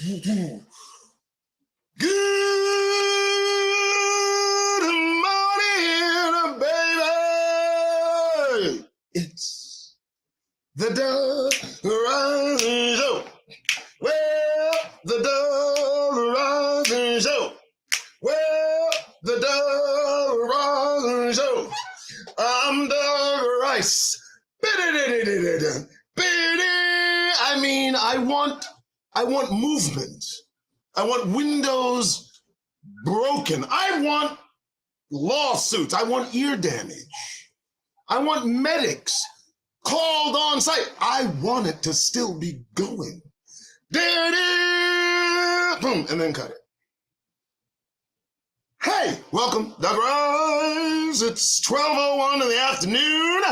Good morning, baby. It's the Doug Rising Show. Well, the Doug Rising Show. Well, the Doug Rising Show. I'm Doug Rice. I mean, I want movement. I want windows broken. I want lawsuits. I want ear damage. I want medics called on site. I want it to still be going. There it is. Boom, and then cut it. Hey, welcome, Doug Rise. It's 12:01 in the afternoon.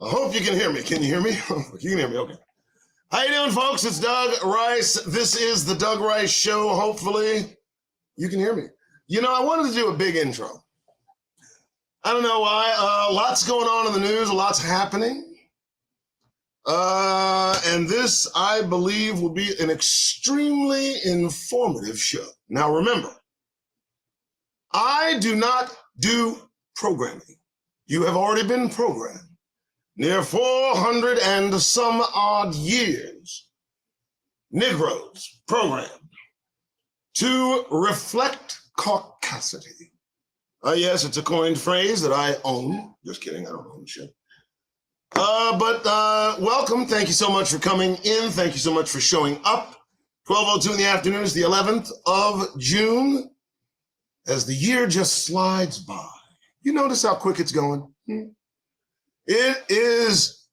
I hope you can hear me. Can you hear me? You can hear me, okay. How you doing, folks? It's Doug Rice. This is the Doug Rice Show. Hopefully you can hear me. You know, I wanted to do a big intro. I don't know why. Lots going on in the news. Lots happening. And this, I believe, will be an extremely informative show. Now, remember, I do not do programming. You have already been programmed. Near 400 and some odd years, Negroes programmed to reflect caucasity. Yes, it's a coined phrase that I own. Just kidding, I don't own shit. But welcome, thank you so much for coming in. Thank you so much for showing up. 12:02 in the afternoon is the 11th of June. As the year just slides by. You notice how quick it's going? It is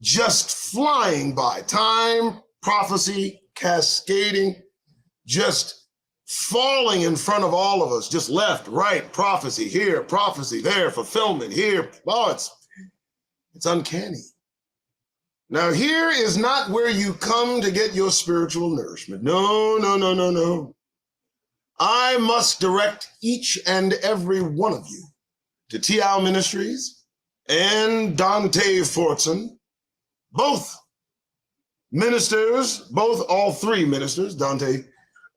just flying by. Time, prophecy, cascading, just falling in front of all of us. Just left, right, prophecy here, prophecy there, fulfillment here. Oh, it's uncanny. Now, here is not where you come to get your spiritual nourishment. No, no, no, no, no. I must direct each and every one of you to T.I. Ministries and Dante Fortson, both ministers, all three ministers, Dante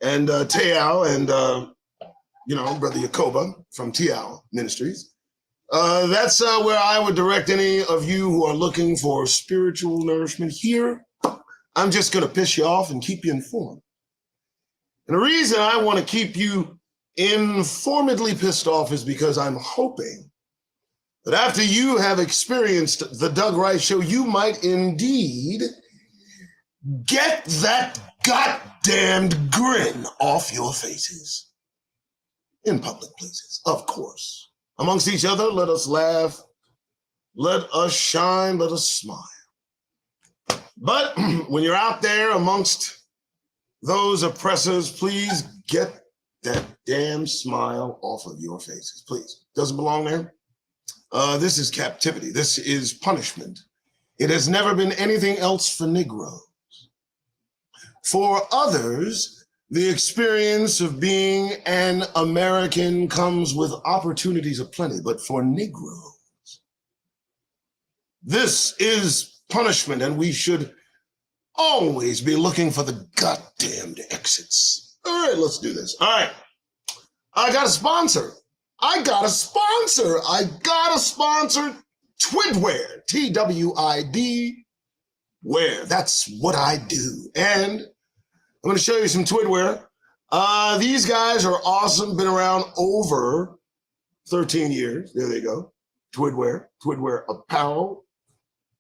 and Teao and, Brother Yacoba from Teao Ministries. That's where I would direct any of you who are looking for spiritual nourishment. Here, I'm just going to piss you off and keep you informed. And the reason I want to keep you informedly pissed off is because I'm hoping that after you have experienced the Doug Rice Show, you might indeed get that goddamned grin off your faces. In public places, of course. Amongst each other, let us laugh, let us shine, let us smile. But when you're out there amongst those oppressors, please get that damn smile off of your faces, please. Doesn't belong there. This is captivity. This is punishment. It has never been anything else for Negroes. For others, the experience of being an American comes with opportunities aplenty, but for Negroes, this is punishment, and we should always be looking for the goddamned exits. All right, let's do this. All right, I got a sponsor. I got a sponsor Twidwear, T-W-I-D, wear. That's what I do. And I'm going to show you some Twidwear. These guys are awesome, been around over 13 years. There they go. Twidwear apparel.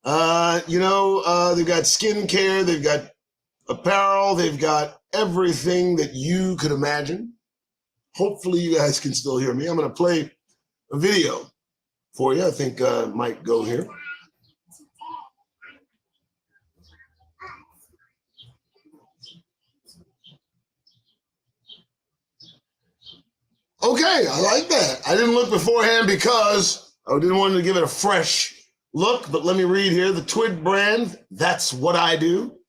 They've got skincare, they've got apparel, they've got everything that you could imagine. Hopefully you guys can still hear me. I'm going to play a video for you. I think might go here. Okay, I like that. I didn't look beforehand because I didn't want to give it a fresh look, but let me read here. The Twid brand, that's what I do,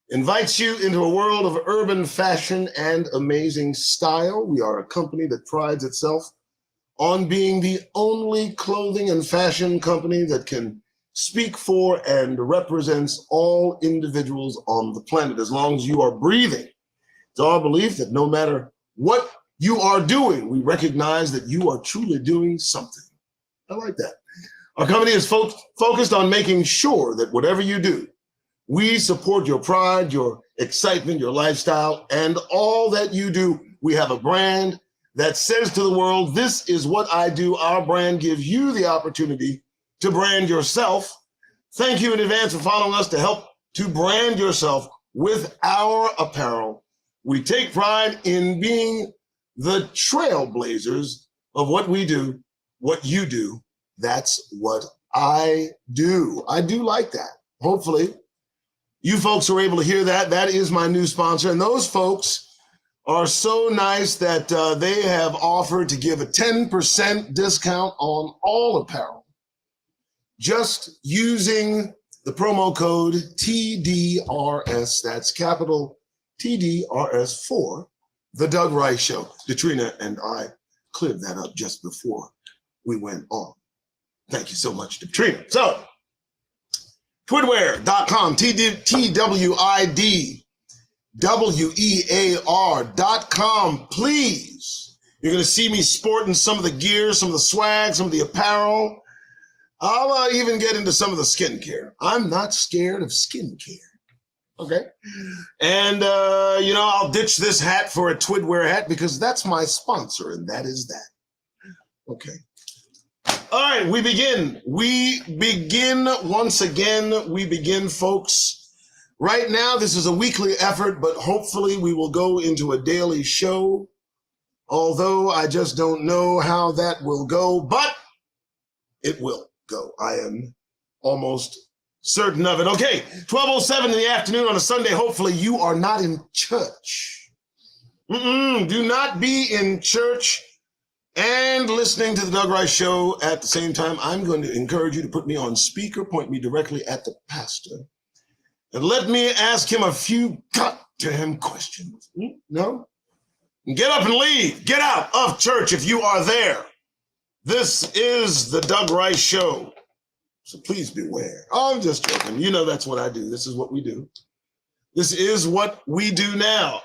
invites you into a world of urban fashion and amazing style. We are a company that prides itself on being the only clothing and fashion company that can speak for and represents all individuals on the planet as long as you are breathing. It's our belief that no matter what you are doing, we recognize that you are truly doing something. I like that. Our company is focused on making sure that whatever you do, we support your pride, your excitement, your lifestyle, and all that you do. We have a brand that says to the world, this is what I do. Our brand gives you the opportunity to brand yourself. Thank you in advance for following us to help to brand yourself with our apparel. We take pride in being the trailblazers of what we do, what you do. That's what I do. I do like that. Hopefully, you folks are able to hear that. That is my new sponsor. And those folks are so nice that they have offered to give a 10% discount on all apparel just using the promo code TDRS. That's capital TDRS for The Doug Rice Show. Katrina and I cleared that up just before we went on. Thank you so much, Katrina. So, Twidwear.com, TWIDWEAR.com, please. You're going to see me sporting some of the gear, some of the swag, some of the apparel. I'll even get into some of the skincare. I'm not scared of skincare. Okay. And, I'll ditch this hat for a Twidwear hat because that's my sponsor, and that is that. Okay. All right, we begin. Once again, folks. Right now, this is a weekly effort, but hopefully we will go into a daily show, although I just don't know how that will go, but it will go. I am almost certain of it. Okay, 12:07 in the afternoon on a Sunday. Hopefully you are not in church. Do not be in church and listening to the Doug Rice Show at the same time. I'm going to encourage you to put me on speaker, point me directly at the pastor, and let me ask him a few goddamn questions. No? Get up and leave. Get out of church if you are there. This is the Doug Rice Show, so please beware. Oh, I'm just joking. You know that's what I do. This is what we do. This is what we do now.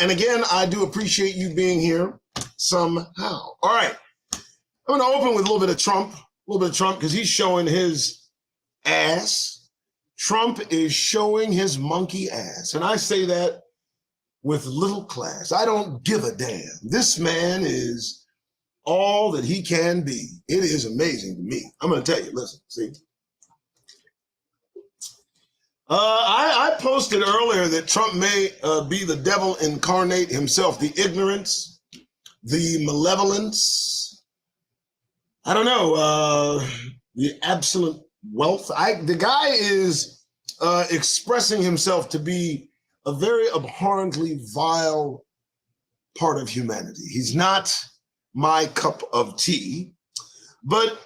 And again, I do appreciate you being here somehow. All right. I'm going to open with a little bit of Trump because he's showing his ass. Trump is showing his monkey ass. And I say that with little class. I don't give a damn. This man is all that he can be. It is amazing to me. I'm going to tell you, listen, see. I posted earlier that Trump may be the devil incarnate himself, the ignorance, the malevolence, I don't know, the absolute wealth. The guy is expressing himself to be a very abhorrently vile part of humanity. He's not my cup of tea, but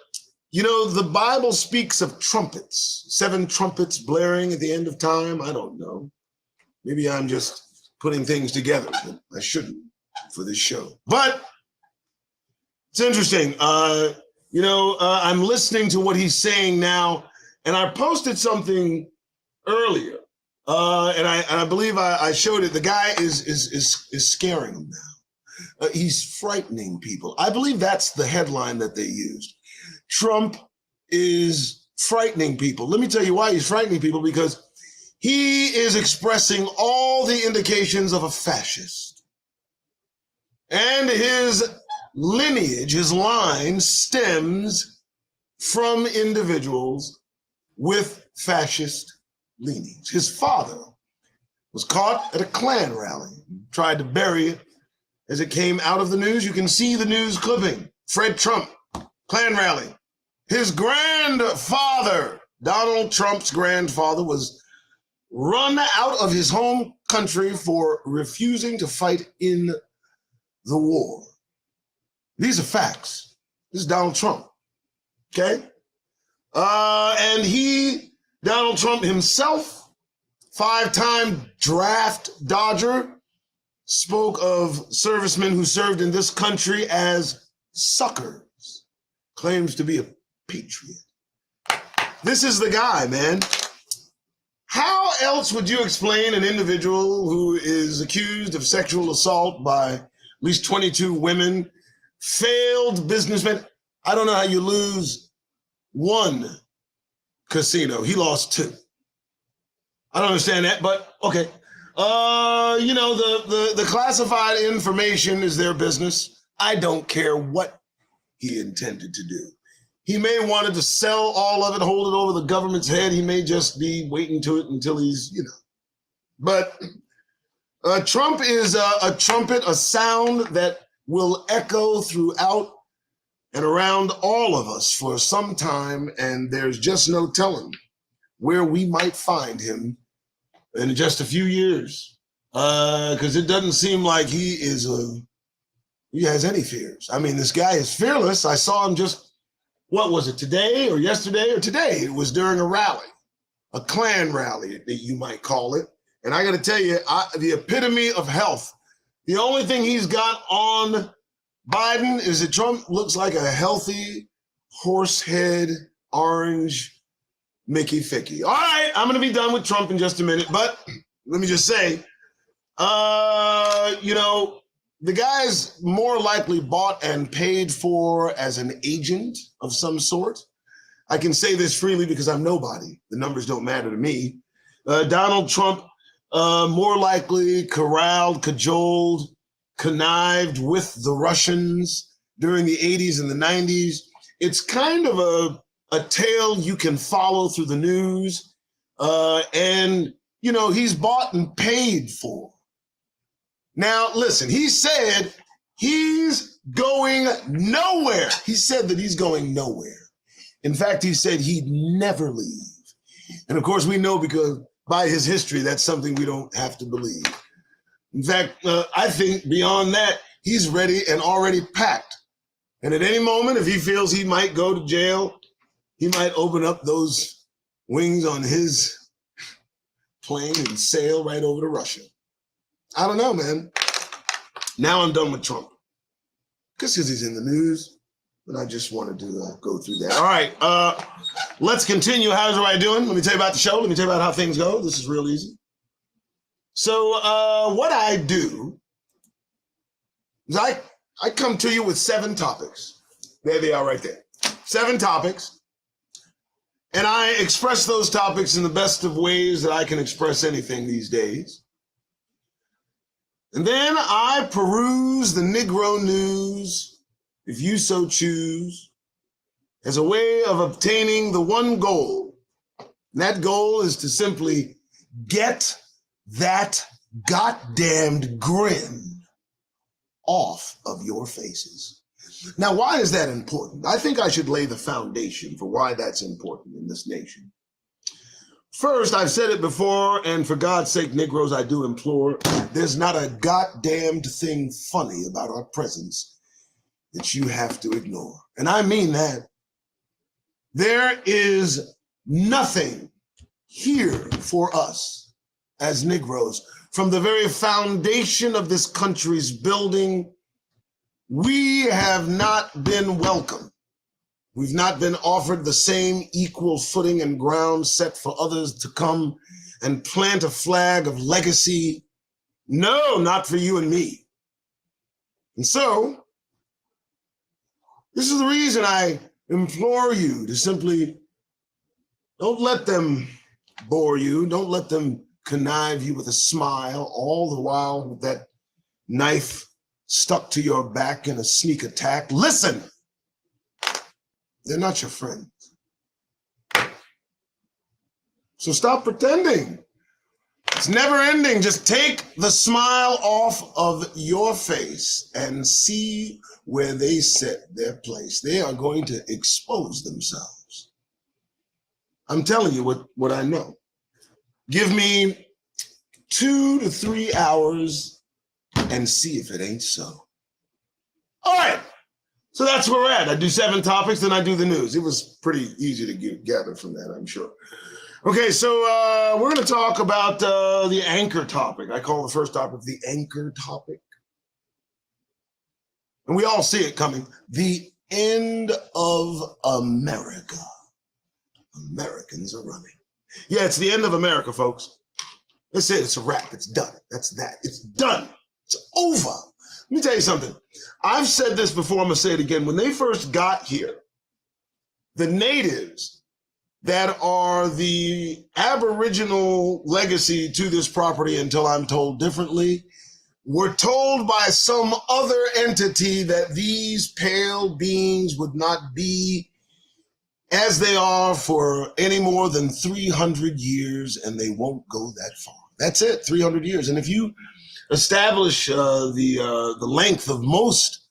the Bible speaks of trumpets, 7 trumpets blaring at the end of time. I don't know. Maybe I'm just putting things together, but I shouldn't for this show. But it's interesting. I'm listening to what he's saying now, and I posted something earlier, and I believe I showed it. The guy is scaring them now. He's frightening people. I believe that's the headline that they used. Trump is frightening people. Let me tell you why he's frightening people, because he is expressing all the indications of a fascist. And his lineage, his line, stems from individuals with fascist leanings. His father was caught at a Klan rally, tried to bury it as it came out of the news. You can see the news clipping. Fred Trump, Klan rally. His grandfather, Donald Trump's grandfather, was run out of his home country for refusing to fight in the war. These are facts. This is Donald Trump, okay? And Donald Trump himself, 5-time draft dodger, spoke of servicemen who served in this country as suckers, claims to be a patriot. This is the guy, man. How else would you explain an individual who is accused of sexual assault by at least 22 women, failed businessman? I don't know how you lose one casino. He lost two. I don't understand that, but okay. You know, the classified information is their business. I don't care what he intended to do. He may have wanted to sell all of it, hold it over the government's head. He may just be waiting to it until he's, you know. But Trump is a trumpet, a sound that will echo throughout and around all of us for some time, and there's just no telling where we might find him in just a few years, because it doesn't seem like he has any fears. I mean, this guy is fearless. I saw him just, what was it, today or yesterday or today? It was during a rally, a Klan rally that you might call it. And I got to tell you, the epitome of health. The only thing he's got on Biden is that Trump looks like a healthy horse head, orange Mickey Ficky. All right, I'm going to be done with Trump in just a minute, but let me just say, you know, the guy's more likely bought and paid for as an agent of some sort. I can say this freely because I'm nobody. The numbers don't matter to me. Donald Trump more likely corralled, cajoled, connived with the Russians during the 80s and the 90s. It's kind of a tale you can follow through the news. And, you know, he's bought and paid for. Now, listen, he said he's going nowhere. He said that he's going nowhere. In fact, he said he'd never leave. And of course, we know because by his history, that's something we don't have to believe. In fact, I think beyond that, he's ready and already packed. And at any moment, if he feels he might go to jail, he might open up those wings on his plane and sail right over to Russia. I don't know, man. Now I'm done with Trump. Because he's in the news, but I just wanted to go through that. All right, let's continue. How's everybody doing? Let me tell you about the show. Let me tell you about how things go. This is real easy. So what I do is I come to you with 7 topics. There they are right there. 7 topics. And I express those topics in the best of ways that I can express anything these days. And then I peruse the Negro news, if you so choose, as a way of obtaining the one goal. And that goal is to simply get that goddamned grin off of your faces. Now, why is that important? I think I should lay the foundation for why that's important in this nation. First, I've said it before, and for God's sake, Negroes, I do implore, there's not a goddamned thing funny about our presence that you have to ignore. And I mean that. There is nothing here for us as Negroes. From the very foundation of this country's building, we have not been welcome. We've not been offered the same equal footing and ground set for others to come and plant a flag of legacy. No, not for you and me. And so, this is the reason I implore you to simply don't let them bore you. Don't let them connive you with a smile, all the while with that knife stuck to your back in a sneak attack. Listen. They're not your friends. So stop pretending. It's never ending. Just take the smile off of your face and see where they set their place. They are going to expose themselves. I'm telling you what I know. Give me 2 to 3 hours and see if it ain't so. All right. So that's where we're at. I do 7 topics, then I do the news. It was pretty easy to gather from that, I'm sure. Okay, so we're going to talk about the anchor topic. I call the first topic the anchor topic. And we all see it coming. The end of America. Americans are running. Yeah, it's the end of America, folks. That's it. It's a wrap. It's done. That's that. It's done. It's over. Let me tell you something. I've said this before. I'm going to say it again. When they first got here, the natives that are the aboriginal legacy to this property, until I'm told differently, were told by some other entity that these pale beings would not be as they are for any more than 300 years, and they won't go that far. That's it, 300 years. And if you establish the length of most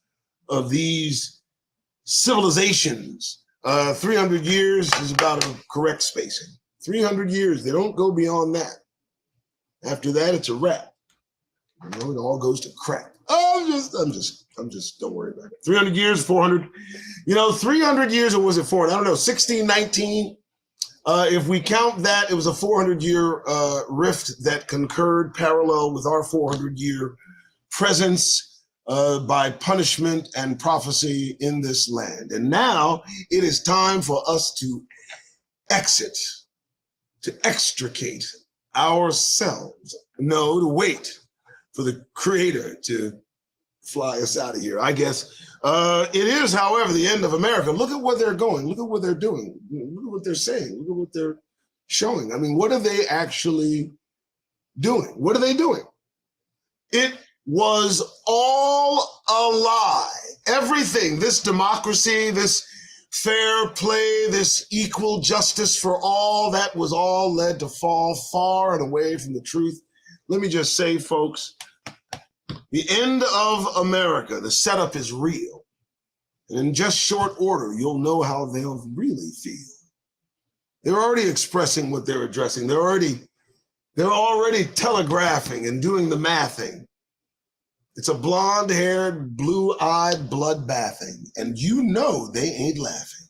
of these civilizations, 300 years is about a correct spacing. 300 years, they don't go beyond that. After that, it's a wrap. You know, it all goes to crap. I'm just, don't worry about it. 300 years, 400, 300 years, or was it 400? I don't know, 1619. If we count that, it was a 400-year rift that concurred parallel with our 400-year presence by punishment and prophecy in this land. And now it is time for us to extricate ourselves. No, to wait for the Creator to fly us out of here. I guess it is, however, the end of America. Look at where they're going. Look at what they're doing. Look at what they're saying. Look at what they're showing. I mean, what are they actually doing? What are they doing? It was all a lie. Everything, this democracy, this fair play, this equal justice for all, that was all led to fall far and away from the truth. Let me just say, folks, the end of America, the setup is real. And in just short order, you'll know how they'll really feel. They're already expressing what they're addressing. They're already telegraphing and doing the mathing. It's a blonde-haired, blue-eyed bloodbathing. And you know they ain't laughing.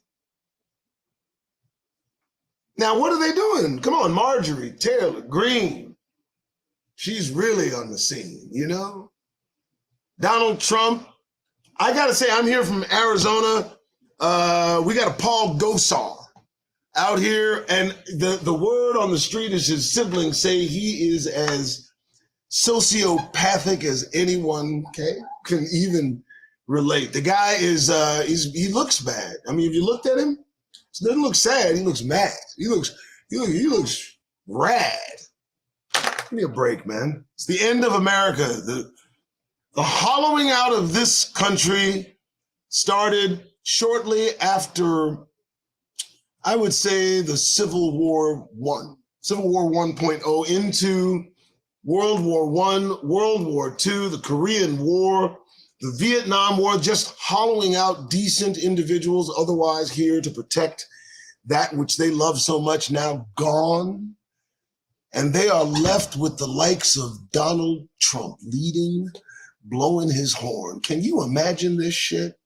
Now, what are they doing? Come on, Marjorie Taylor Greene. She's really on the scene, Donald Trump. I got to say, I'm here from Arizona. We got a Paul Gosar out here, and the word on the street is his siblings say he is as sociopathic as anyone can even relate. The guy is, he looks bad. I mean, if you looked at him, he doesn't look sad. He looks mad. He looks rad. Give me a break, man. It's the end of America. The hollowing out of this country started shortly after, I would say, the Civil War I, Civil War 1.0 into World War I, World War II, the Korean War, the Vietnam War, just hollowing out decent individuals otherwise here to protect that which they love so much, now gone. And they are left with the likes of Donald Trump leading, blowing his horn. Can you imagine this shit?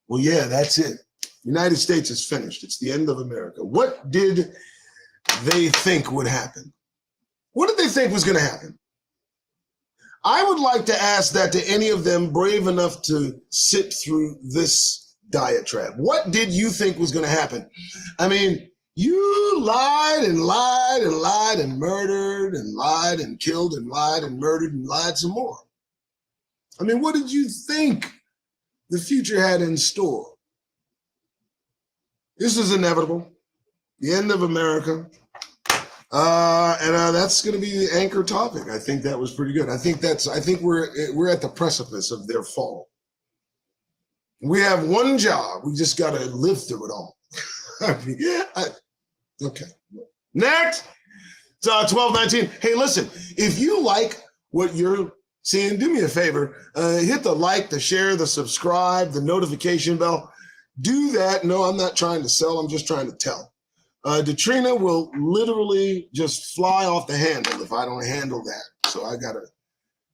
Well, yeah, that's it. United States is finished. It's the end of America. What did they think would happen? What did they think was going to happen? I would like to ask that to any of them brave enough to sit through this diatribe. What did you think was going to happen? I mean, you lied and lied and lied and murdered and lied and killed and lied and murdered and lied some more. I mean, what did you think the future had in store? This is inevitable. The end of America. And that's going to be the anchor topic. I think that was pretty good. I think we're at the precipice of their fall. We have one job. We just got to live through it all. Okay. Next. It's 12:19. Hey, listen, if you like what you're seeing, do me a favor. Hit the like, the share, the subscribe, the notification bell. Do that. No, I'm not trying to sell. I'm just trying to tell. Detrina will literally just fly off the handle if I don't handle that. So I got to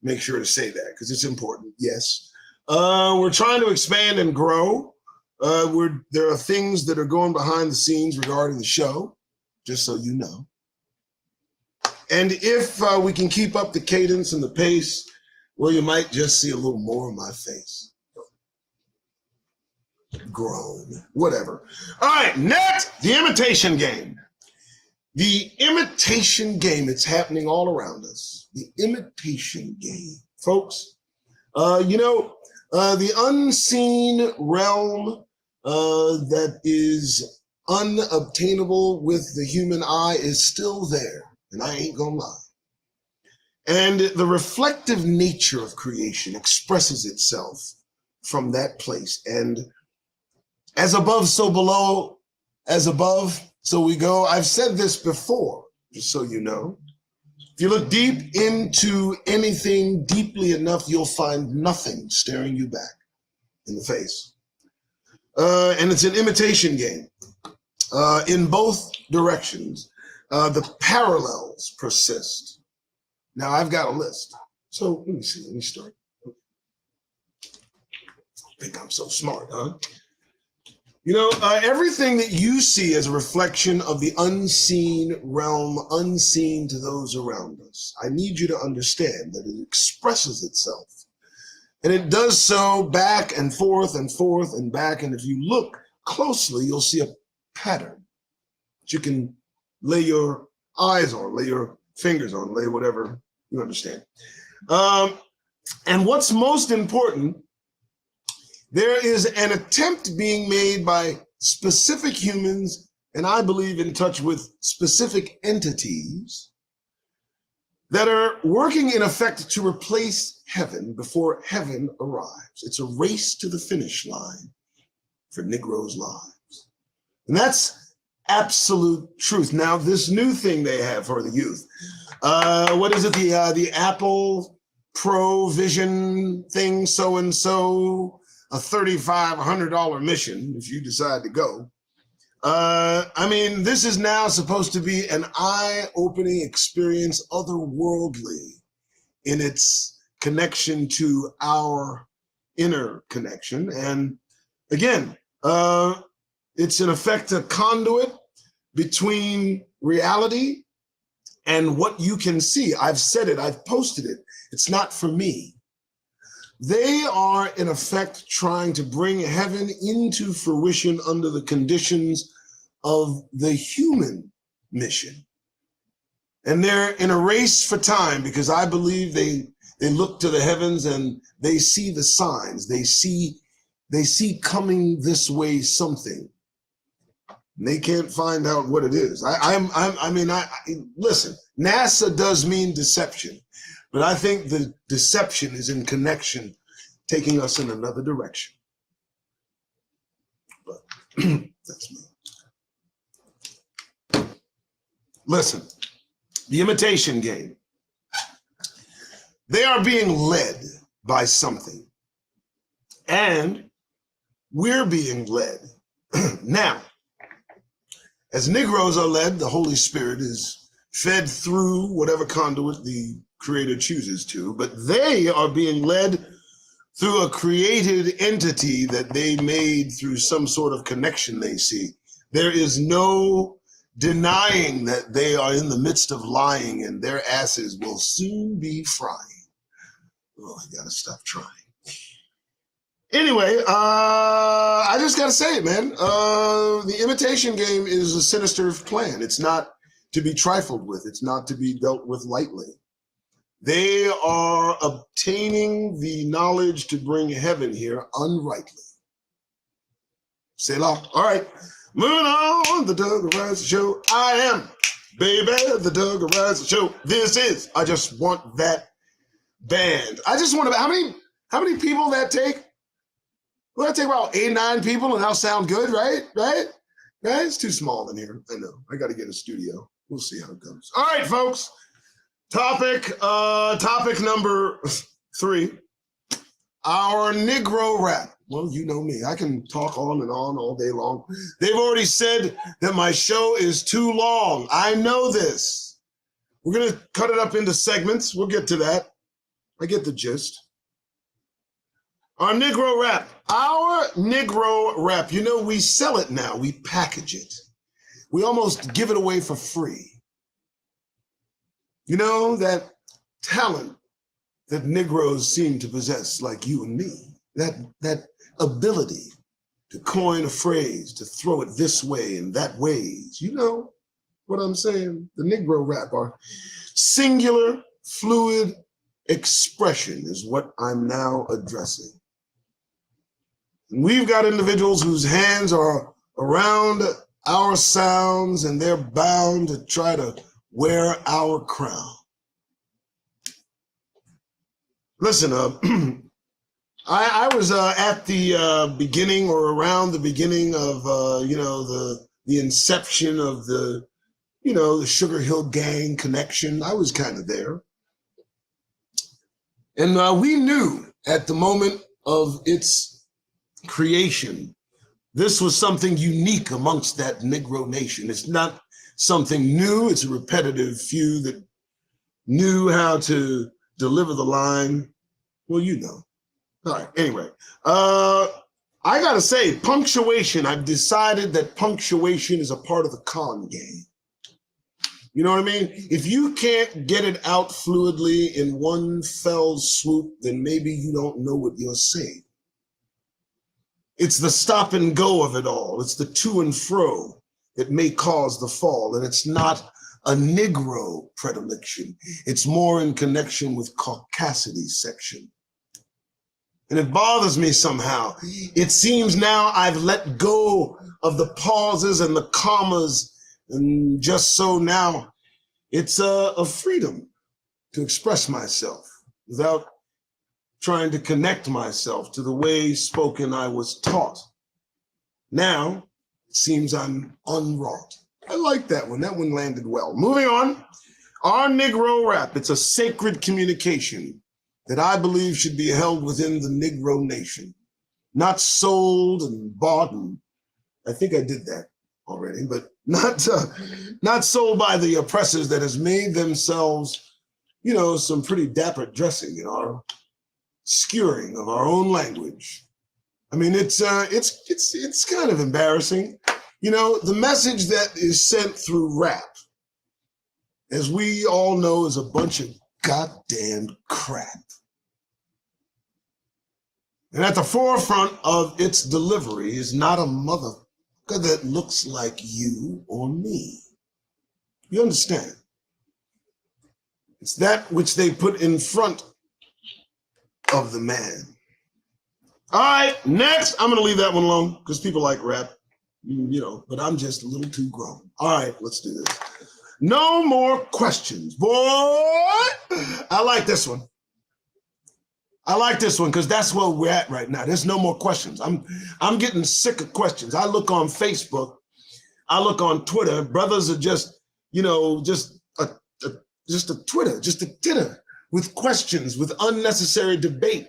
make sure to say that because it's important. Yes. We're trying to expand and grow. There are things that are going behind the scenes regarding the show, just so you know. And if we can keep up the cadence and the pace, well, you might just see a little more of my face. grown. Whatever. All right, next, the imitation game. The imitation game, it's happening all around us. The imitation game. Folks, the unseen realm that is unobtainable with the human eye is still there, and I ain't gonna lie. And the reflective nature of creation expresses itself from that place. And as above, so below, as above, so we go. I've said this before, just so you know. If you look deep into anything deeply enough, you'll find nothing staring you back in the face. And it's an imitation game. In both directions, the parallels persist. Now I've got a list. So let me see, let me start. I think I'm so smart, huh? Everything that you see as a reflection of the unseen realm, unseen to those around us. I need you to understand that it expresses itself. And it does so back and forth and back. And if you look closely, you'll see a pattern that you can lay your eyes on, lay your fingers on, lay whatever you understand. And what's most important, there is an attempt being made by specific humans, and I believe in touch with specific entities that are working in effect to replace heaven before heaven arrives. It's a race to the finish line for Negroes' lives. And that's absolute truth. Now, this new thing they have for the youth, what is it? The Apple Pro Vision thing, so-and-so, a $3,500 mission if you decide to go. This is now supposed to be an eye-opening experience, otherworldly in its connection to our inner connection. And again, it's in effect a conduit between reality and what you can see. I've said it, I've posted it. It's not for me. They are, in effect, trying to bring heaven into fruition under the conditions of the human mission. And they're in a race for time because I believe they look to the heavens and they see the signs. They see coming this way something. And they can't find out what it is. Listen, NASA does mean deception. But I think the deception is in connection, taking us in another direction. But that's me. Listen, the imitation game. They are being led by something. And we're being led. Now, as Negroes are led, the Holy Spirit is fed through whatever conduit the Creator chooses to, but they are being led through a created entity that they made through some sort of connection they see. There is no denying that they are in the midst of lying, and their asses will soon be frying. Oh, I gotta stop trying. Anyway, I just gotta say it, man. The imitation game is a sinister plan. It's not to be trifled with. It's not to be dealt with lightly. They are obtaining the knowledge to bring heaven here unrightly. Selah. All right, moving on, the Doug Arise Show. I am, baby, the Doug Arise Show. This is, I just want that band. I just want to, how many people that take? Well, that take about 8, 9 people and that'll sound good, right? Right? It's too small in here. I know, I got to get a studio. We'll see how it goes. All right, folks. Topic number 3, our Negro Rap. Well, you know me. I can talk on and on all day long. They've already said that my show is too long. I know this. We're going to cut it up into segments. We'll get to that. I get the gist. Our Negro Rap. Our Negro Rap. You know, we sell it now. We package it. We almost give it away for free. You know, that talent that Negroes seem to possess, like you and me, that ability to coin a phrase, to throw it this way and that ways. You know what I'm saying? The Negro Rap, our singular, fluid expression is what I'm now addressing. And we've got individuals whose hands are around our sounds and they're bound to try to wear our crown. Listen, I was at the beginning or around the beginning of, the inception of the Sugar Hill Gang connection. I was kind of there. And we knew at the moment of its creation, this was something unique amongst that Negro nation. It's not something new. It's a repetitive few that knew how to deliver the line. Well, you know. All right, anyway. I gotta say, punctuation, I've decided that punctuation is a part of the con game. You know what I mean? If you can't get it out fluidly in one fell swoop, then maybe you don't know what you're saying. It's the stop and go of it all. It's the to and fro that may cause the fall. And it's not a Negro predilection. It's more in connection with caucasity section. And it bothers me somehow. It seems now I've let go of the pauses and the commas, and just so now it's a freedom to express myself without trying to connect myself to the way spoken I was taught. Now it seems I'm unwrought. I like that one. That one landed well. Moving on, our Negro Rap. It's a sacred communication that I believe should be held within the Negro nation, not sold and bought. And I think I did that already, but not sold by the oppressors that has made themselves, some pretty dapper dressing in our skewering of our own language. I mean, it's kind of embarrassing. The message that is sent through rap, as we all know, is a bunch of goddamn crap. And at the forefront of its delivery is not a motherfucker that looks like you or me. You understand? It's that which they put in front of the man. All right, next, I'm going to leave that one alone because people like rap, but I'm just a little too grown. All right, let's do this. No more questions, boy. I like this one. I like this one because that's where we're at right now. There's no more questions. I'm getting sick of questions. I look on Facebook, I look on Twitter. Brothers are just a Twitter, just a titter with questions, with unnecessary debate.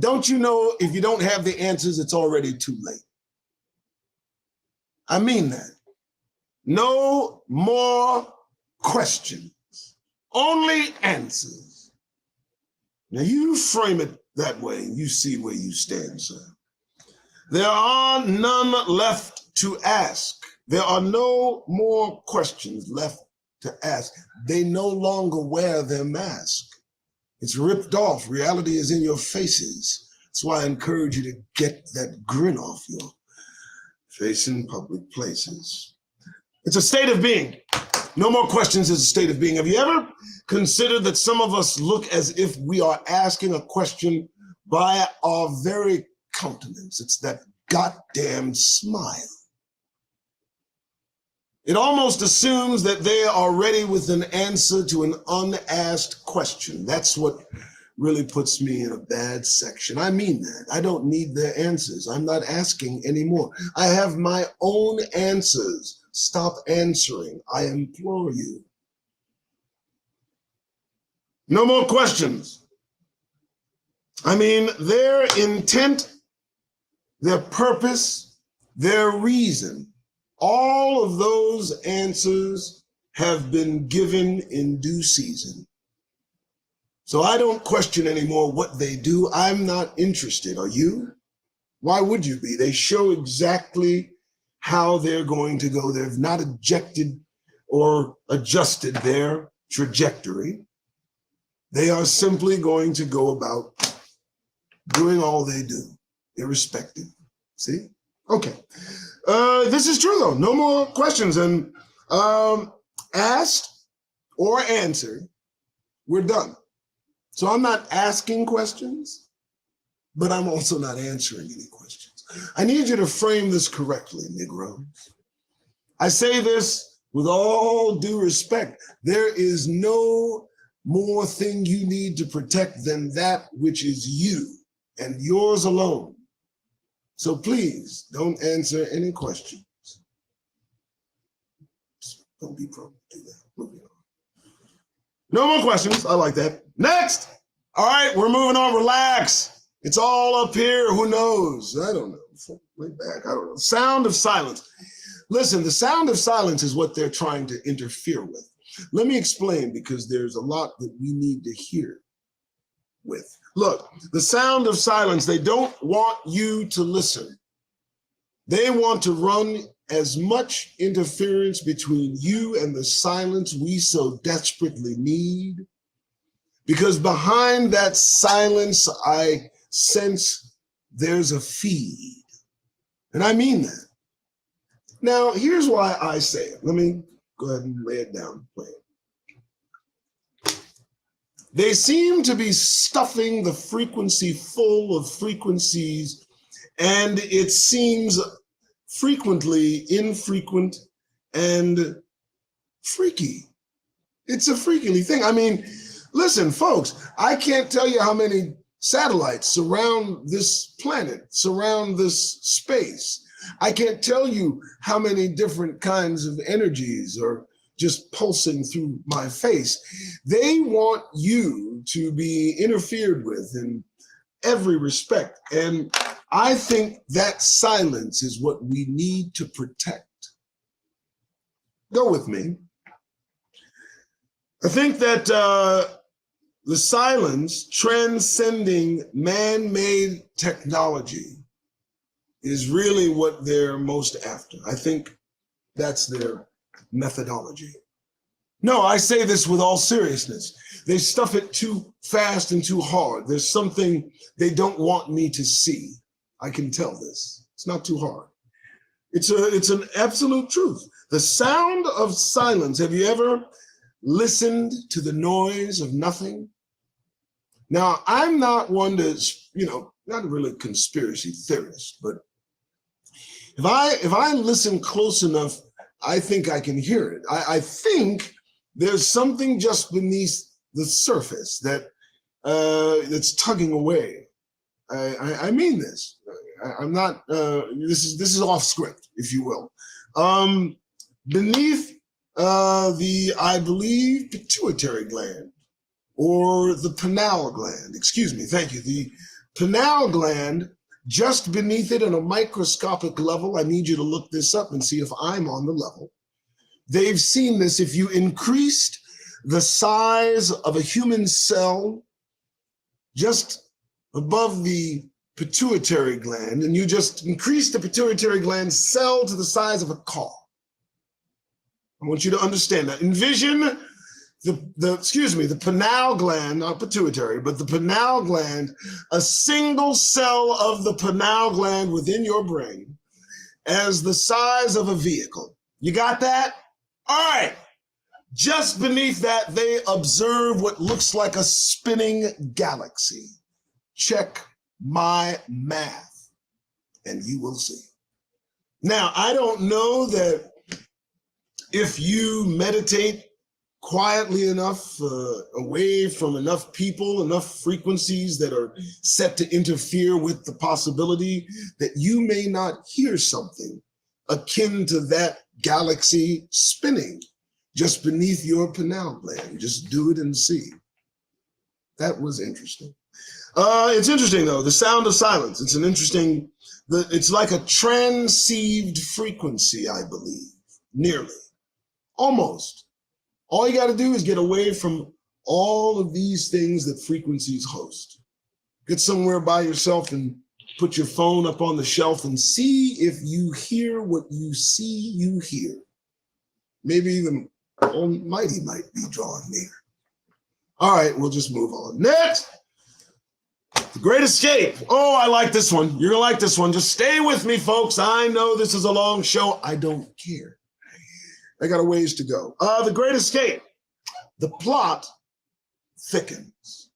Don't you know if you don't have the answers, it's already too late? I mean that. No more questions, only answers. Now you frame it that way and you see where you stand, sir. There are none left to ask. There are no more questions left to ask. They no longer wear their mask. It's ripped off. Reality is in your faces. That's why I encourage you to get that grin off your face in public places. It's a state of being. No more questions is a state of being. Have you ever considered that some of us look as if we are asking a question by our very countenance? It's that goddamn smile. It almost assumes that they are ready with an answer to an unasked question. That's what really puts me in a bad section. I mean that. I don't need their answers. I'm not asking anymore. I have my own answers. Stop answering. I implore you. No more questions. I mean, their intent, their purpose, their reason, all of those answers have been given in due season. So I don't question anymore what they do. I'm not interested. Are you? Why would you be? They show exactly how they're going to go. They've not ejected or adjusted their trajectory. They are simply going to go about doing all they do, irrespective. See? Okay. This is true, though. No more questions. And asked or answered, we're done. So I'm not asking questions, but I'm also not answering any questions. I need you to frame this correctly, Negroes. I say this with all due respect. There is no more thing you need to protect than that which is you and yours alone. So please don't answer any questions. Don't be prone to do that. Moving on. No more questions. I like that. Next. All right, we're moving on. Relax. It's all up here. Who knows? I don't know. Way back. I don't know. Sound of silence. Listen, the sound of silence is what they're trying to interfere with. Let me explain, because there's a lot that we need to hear with. Look, the sound of silence, they don't want you to listen. They want to run as much interference between you and the silence we so desperately need. Because behind that silence, I sense there's a feed. And I mean that. Now, here's why I say it. Let me go ahead and lay it down. Play it. They seem to be stuffing the frequency full of frequencies, and it seems frequently infrequent and freaky. It's a freaky thing. I mean, listen, folks, I can't tell you how many satellites surround this planet, surround this space. I can't tell you how many different kinds of energies are just pulsing through my face. They want you to be interfered with in every respect. And I think that silence is what we need to protect. Go with me. I think that the silence transcending man-made technology is really what they're most after. I think that's their methodology. No, I say this with all seriousness. They stuff it too fast and too hard. There's something they don't want me to see. I can tell this. It's not too hard. It's an absolute truth. The sound of silence. Have you ever listened to the noise of nothing? Now, I'm not one to, not really a conspiracy theorist, but if I listen close enough, I think I can hear it. I think there's something just beneath the surface that that's tugging away. I mean this. I'm not. This is off script, if you will. Beneath I believe, pituitary gland, or the pineal gland. Excuse me. Thank you. The pineal gland. Just beneath it on a microscopic level, I need you to look this up and see if I'm on the level. They've seen this. If you increased the size of a human cell just above the pituitary gland, and you just increase the pituitary gland cell to the size of a car, I want you to understand that. Envision the pineal gland, not pituitary, but the pineal gland, a single cell of the pineal gland within your brain as the size of a vehicle. You got that? All right. Just beneath that, they observe what looks like a spinning galaxy. Check my math, and you will see. Now, I don't know that if you meditate quietly enough, away from enough people, enough frequencies that are set to interfere with the possibility that you may not hear something akin to that galaxy spinning just beneath your pineal gland. Just do it and see. That was interesting. It's interesting, though, the sound of silence. It's an interesting, it's like a transceived frequency, I believe, nearly, almost. All you got to do is get away from all of these things that frequencies host. Get somewhere by yourself and put your phone up on the shelf and see if you hear what you see you hear. Maybe the Almighty might be drawing near. All right, we'll just move on. Next. The Great Escape. Oh, I like this one. You're going to like this one. Just stay with me, folks. I know this is a long show. I don't care. I got a ways to go. The Great Escape. The plot thickens.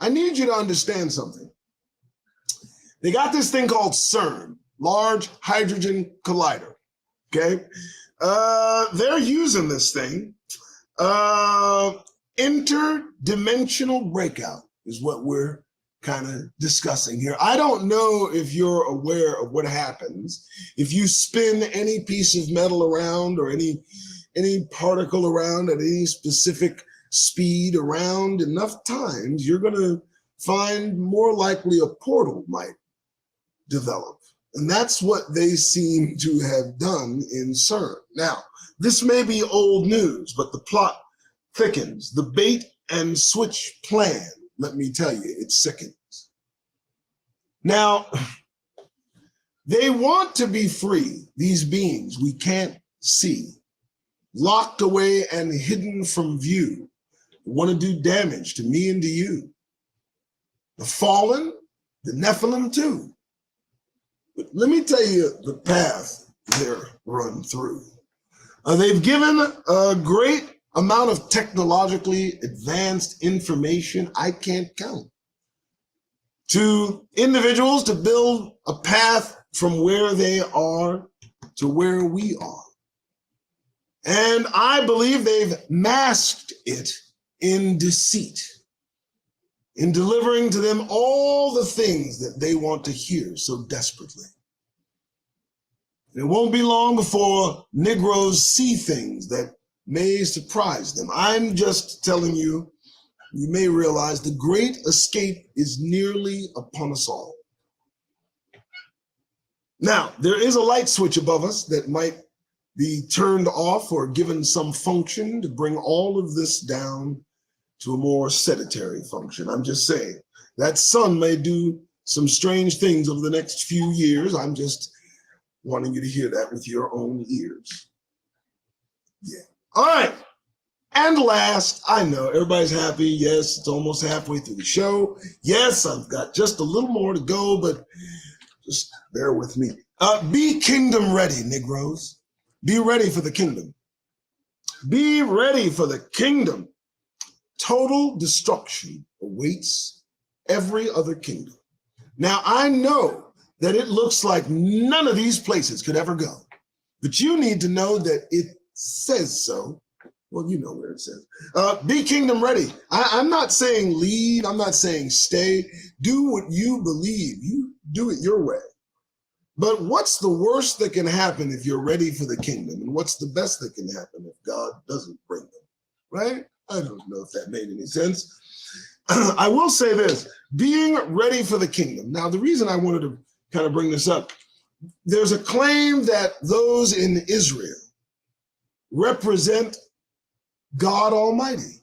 I need you to understand something. They got this thing called CERN, Large Hadron Collider. Okay? They're using this thing. Interdimensional breakout is what we're kind of discussing here. I don't know if you're aware of what happens if you spin any piece of metal around or any particle around at any specific speed around enough times, you're going to find more likely a portal might develop. And that's what they seem to have done in CERN. Now, this may be old news, but the plot thickens. The bait and switch plan, let me tell you, it sickens. Now, they want to be free, these beings we can't see, locked away and hidden from view, want to do damage to me and to you. The fallen, the Nephilim too. But let me tell you the path they're run through. They've given a great amount of technologically advanced information I can't count to individuals to build a path from where they are to where we are. And I believe they've masked it in deceit, in delivering to them all the things that they want to hear so desperately. And it won't be long before Negroes see things that may surprise them. I'm just telling you, you may realize the great escape is nearly upon us all. Now, there is a light switch above us that might be turned off or given some function to bring all of this down to a more sedentary function. I'm just saying that sun may do some strange things over the next few years. I'm just wanting you to hear that with your own ears. Yeah. All right. And last, I know everybody's happy. Yes, it's almost halfway through the show. Yes, I've got just a little more to go, but just bear with me. Be kingdom ready, Negroes. Be ready for the kingdom. Be ready for the kingdom. Total destruction awaits every other kingdom. Now, I know that it looks like none of these places could ever go, but you need to know that it says so. Well, you know where it says. Be kingdom ready. I'm not saying leave. I'm not saying stay. Do what you believe. You do it your way. But what's the worst that can happen if you're ready for the kingdom? And what's the best that can happen if God doesn't bring them? Right? I don't know if that made any sense. I will say this, being ready for the kingdom. Now, the reason I wanted to kind of bring this up, there's a claim that those in Israel represent God Almighty.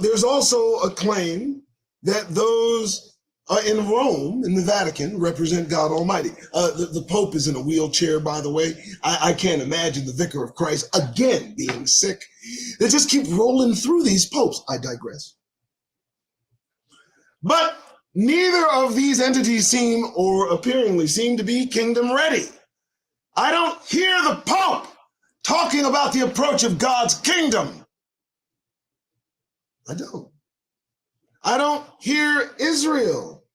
There's also a claim that those in Rome, in the Vatican, represent God Almighty. The Pope is in a wheelchair, by the way. I can't imagine the Vicar of Christ, again, being sick. They just keep rolling through these popes. I digress. But neither of these entities seem, or appearingly seem, to be kingdom ready. I don't hear the Pope talking about the approach of God's kingdom. I don't. I don't hear Israel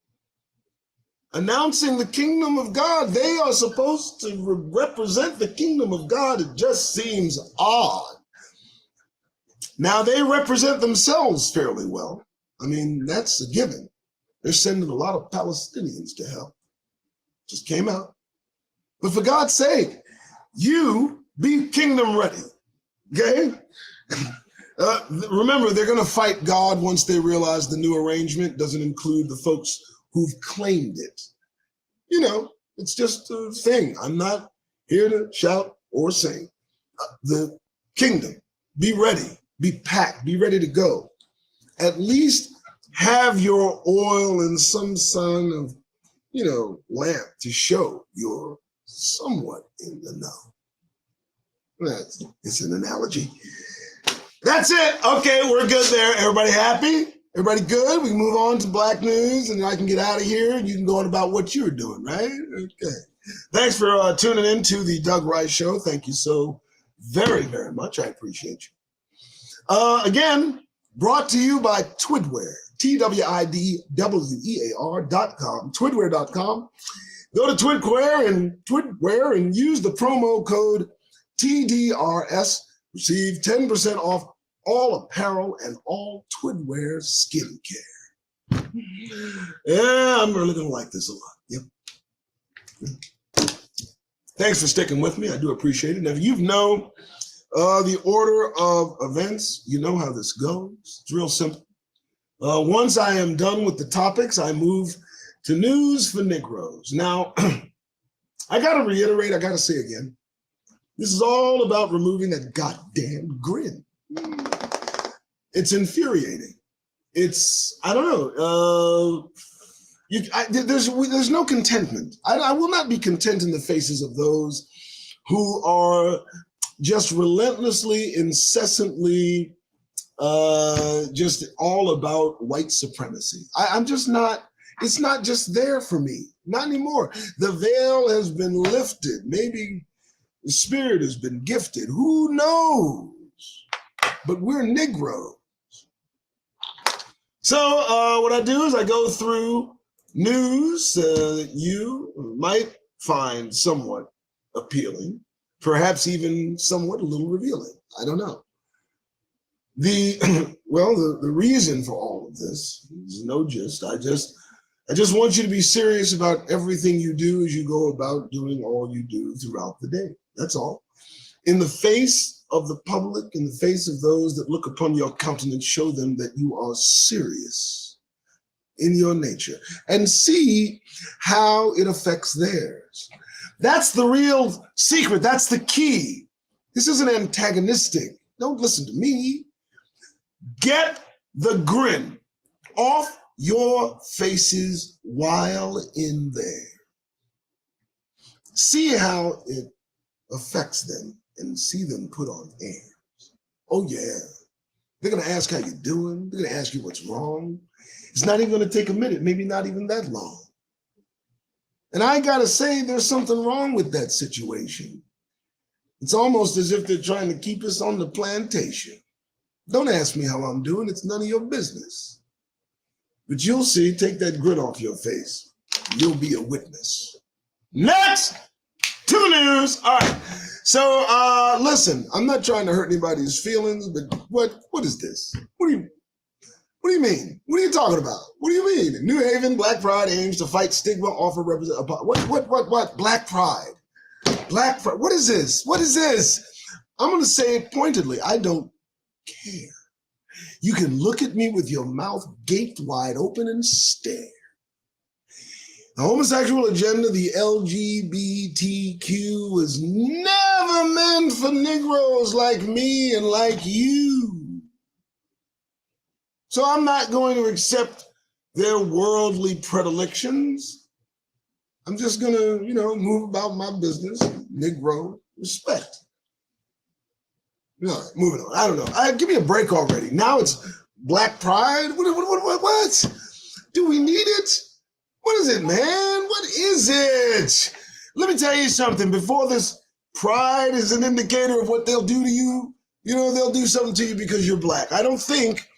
announcing the kingdom of God. They are supposed to represent the kingdom of God. It just seems odd. Now, they represent themselves fairly well. I mean, that's a given. They're sending a lot of Palestinians to hell. Just came out. But for God's sake, you be kingdom ready, okay? Remember, they're going to fight God once they realize the new arrangement doesn't include the folks who've claimed it. You know, it's just a thing. I'm not here to shout or sing. The kingdom, be ready, be packed, be ready to go. At least have your oil and some sign of, lamp to show you're somewhat in the know. It's an analogy. That's it. Okay, we're good there. Everybody happy? Everybody good? We can move on to black news and I can get out of here and you can go on about what you're doing, right? Okay. Thanks for tuning in to the Doug Rice Show. Thank you so very, very much. I appreciate you. Again, brought to you by Twidware, TWIDWEAR.com, Twidware.com. Go to Twidware and use the promo code TDRS. Receive 10% off all apparel and all Twidware skincare. Yeah, I'm really going to like this a lot. Yep. Thanks for sticking with me. I do appreciate it. Now, if you know the order of events, you know how this goes. It's real simple. Once I am done with the topics, I move to news for Negroes. Now, I got to reiterate, I got to say again, this is all about removing that goddamn grin. It's infuriating. It's, I don't know, there's no contentment. I will not be content in the faces of those who are just relentlessly, incessantly, just all about white supremacy. I'm just not, it's not just there for me, not anymore. The veil has been lifted. Maybe the spirit has been gifted. Who knows? But we're Negroes. So what I do is I go through news that you might find somewhat appealing, perhaps even somewhat a little revealing. I don't know. The reason for all of this is no gist. I just want you to be serious about everything you do as you go about doing all you do throughout the day. That's all. In the face of the public, in the face of those that look upon your countenance, show them that you are serious in your nature and see how it affects theirs. That's the real secret. That's the key. This isn't antagonistic. Don't listen to me. Get the grin off your faces while in there. See how it affects them and see them put on airs. Oh yeah, they're gonna ask how you're doing. They're gonna ask you what's wrong. It's not even gonna take a minute, maybe not even that long. And I gotta say, there's something wrong with that situation. It's almost as if they're trying to keep us on the plantation. Don't ask me how I'm doing, it's none of your business. But you'll see, take that grin off your face. You'll be a witness. Next, to the news. All right, so listen, I'm not trying to hurt anybody's feelings, but what is this? What do you mean? What are you talking about? What do you mean? New Haven, Black Pride aims to fight stigma, offer represent. What? Black Pride. Black Pride. What is this? What is this? I'm going to say it pointedly. I don't care. You can look at me with your mouth gaped wide open and stare. The homosexual agenda, the LGBTQ, was never meant for Negroes like me and like you. So I'm not going to accept their worldly predilections. I'm just going to, move about my business, Negro respect. No, moving on. I don't know. Give me a break already. Now it's Black Pride. What? Do we need it? What is it, man? What is it? Let me tell you something. Before this, pride is an indicator of what they'll do to you. They'll do something to you because you're black. I don't think